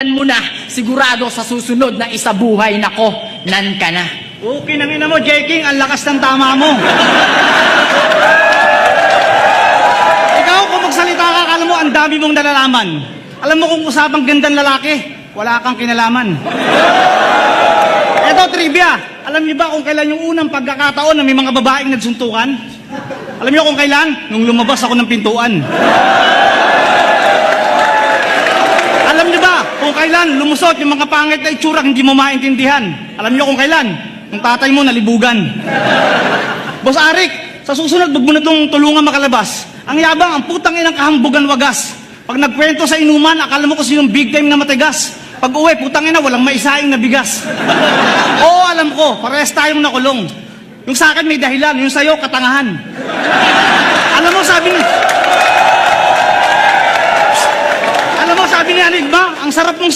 Mo na, sigurado sa susunod na isabuhay nako, nan ka na. Okay nang ina mo, Jeking, ang lakas ng tama mo. Ikaw, kung magsalita ka, akala mo ang dami mong nalalaman. Alam mo kung usapang gandang lalaki, wala kang kinalaman. Eto, trivia. Alam niyo ba kung kailan yung unang pagkakataon na may mga babaeng nagsuntukan? Alam niyo kung kailan? Nung lumabas ako ng pintuan. Alam niyo ba kung kailan lumusot yung mga pangit na itsura hindi mo maintindihan? Alam niyo kung kailan? Yung tatay mo nalibugan. Boss Arik, sa susunod wag mo na itong tulungan makalabas. Ang yabang, ang putang inang kahambugan wagas. Pag nagkwento sa inuman, akala mo kasi yung big time na matigas. Pag uwi, putang ina, walang maisaing na bigas. Oo, alam ko, parehas tayong nakulong. Yung sa akin may dahilan, yung sa'yo katangahan. Alam mo, sabi ni Anigma, ang sarap mong